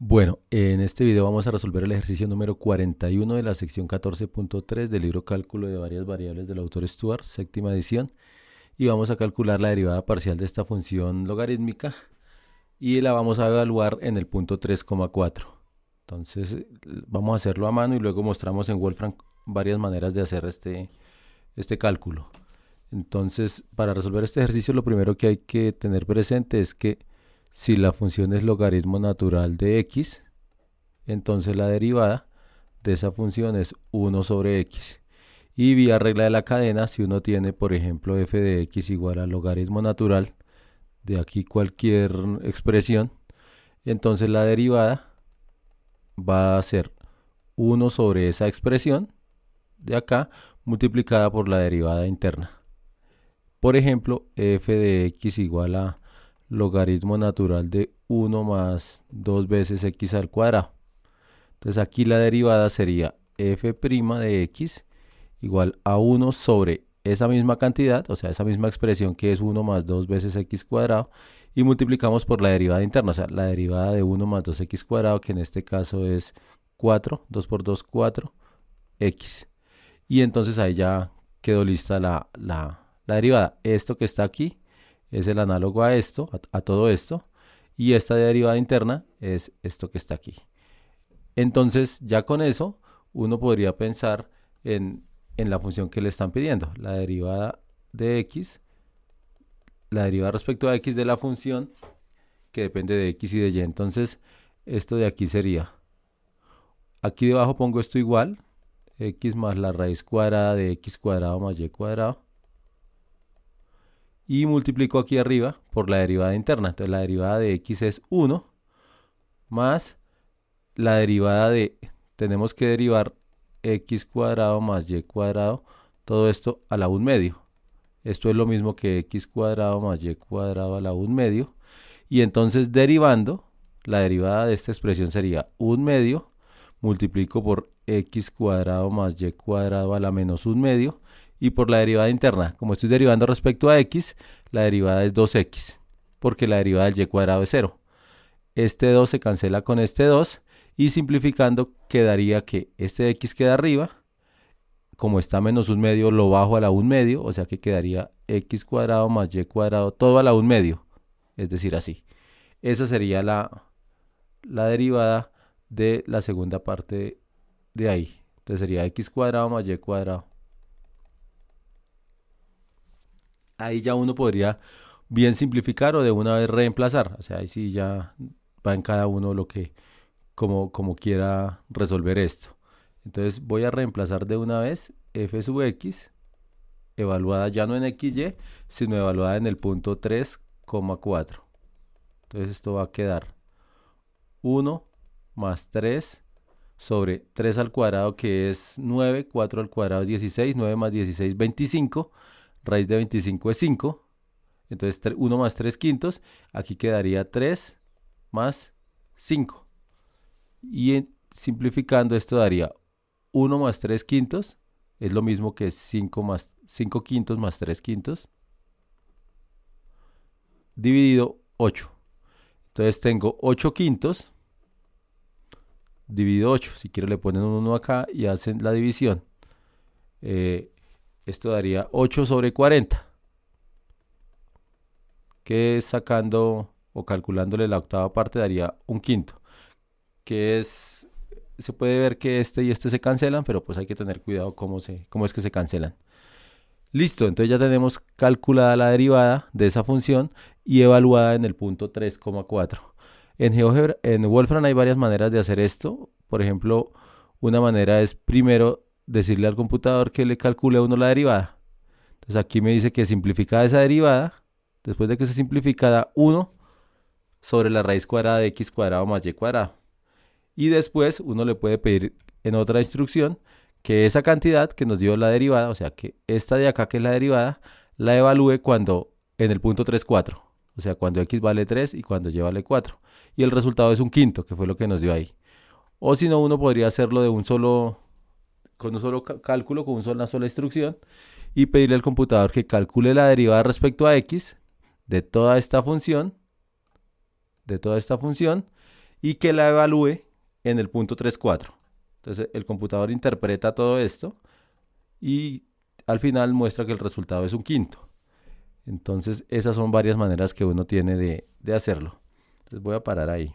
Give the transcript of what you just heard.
Bueno, en este video vamos a resolver el ejercicio número 41 de la sección 14.3 del libro Cálculo de varias variables del autor Stuart, séptima edición, y vamos a calcular la derivada parcial de esta función logarítmica y la vamos a evaluar en el punto 3,4. Entonces vamos a hacerlo a mano y luego mostramos en Wolfram varias maneras de hacer este cálculo. Entonces, para resolver este ejercicio, lo primero que hay que tener presente es que si la función es logaritmo natural de x, entonces la derivada de esa función es 1 sobre x. Y vía regla de la cadena, si uno tiene, por ejemplo, f de x igual al logaritmo natural de aquí cualquier expresión, entonces la derivada va a ser 1 sobre esa expresión de acá multiplicada por la derivada interna. Por ejemplo, f de x igual a logaritmo natural de 1 más 2 veces x al cuadrado. Entonces aquí la derivada sería f' de x igual a 1 sobre esa misma cantidad, o sea, esa misma expresión que es 1 más 2 veces x cuadrado, y multiplicamos por la derivada interna, o sea, la derivada de 1 más 2x cuadrado, que en este caso es 4, 2 por 2, 4, x. Y entonces ahí ya quedó lista la derivada. Esto que está aquí es el análogo a esto, a todo esto, y esta derivada interna es esto que está aquí. Entonces, ya con eso, uno podría pensar en la función que le están pidiendo, la derivada de x, la derivada respecto a x de la función que depende de x y de y. Entonces, esto de aquí sería, aquí debajo pongo esto igual, x más la raíz cuadrada de x cuadrado más y cuadrado, y multiplico aquí arriba por la derivada interna. Entonces la derivada de x es 1 más la derivada de, tenemos que derivar x cuadrado más y cuadrado, todo esto a la 1 medio. Esto es lo mismo que x cuadrado más y cuadrado a la 1 medio. Y entonces derivando, la derivada de esta expresión sería 1 medio, multiplico por x cuadrado más y cuadrado a la menos 1 medio, y por la derivada interna, como estoy derivando respecto a x, la derivada es 2x, porque la derivada del y cuadrado es 0. Este 2 se cancela con este 2, y simplificando quedaría que este x queda arriba, como está menos 1 medio lo bajo a la 1 medio, o sea que quedaría x cuadrado más y cuadrado todo a la 1 medio, es decir así. Esa sería la derivada de la segunda parte de ahí. Entonces sería x cuadrado más y cuadrado. Ahí ya uno podría bien simplificar o de una vez reemplazar. O sea, ahí sí ya va en cada uno lo que, como quiera resolver esto. Entonces voy a reemplazar de una vez f sub x, evaluada ya no en xy, sino evaluada en el punto 3,4. Entonces esto va a quedar 1 más 3 sobre 3 al cuadrado, que es 9, 4 al cuadrado es 16, 9 más 16, 25, raíz de 25 es 5, entonces 1 más 3 quintos, aquí quedaría 3 más 5. Y simplificando esto daría 1 más 3 quintos, es lo mismo que 5 quintos más 3 quintos, dividido 8. Entonces tengo 8 quintos dividido 8. Si quiero le ponen un 1 acá y hacen la división. Esto daría 8 sobre 40. Que sacando o calculándole la octava parte daría un quinto. Que es, se puede ver que este y este se cancelan, pero pues hay que tener cuidado cómo es que se cancelan. Listo, entonces ya tenemos calculada la derivada de esa función y evaluada en el punto 3,4. En GeoGebra, en Wolfram hay varias maneras de hacer esto. Por ejemplo, una manera es primero decirle al computador que le calcule a uno la derivada. Entonces aquí me dice que simplificada esa derivada, después de que se simplifica da 1 sobre la raíz cuadrada de x cuadrado más y cuadrado. Y después uno le puede pedir en otra instrucción que esa cantidad que nos dio la derivada, o sea que esta de acá que es la derivada, la evalúe cuando en el punto 3,4. O sea, cuando x vale 3 y cuando y vale 4. Y el resultado es un quinto, que fue lo que nos dio ahí. O si no, uno podría hacerlo de con un solo cálculo, con una sola instrucción, y pedirle al computador que calcule la derivada respecto a x de toda esta función, y que la evalúe en el punto 3,4. Entonces el computador interpreta todo esto y al final muestra que el resultado es un quinto. Entonces esas son varias maneras que uno tiene de hacerlo. Entonces voy a parar ahí.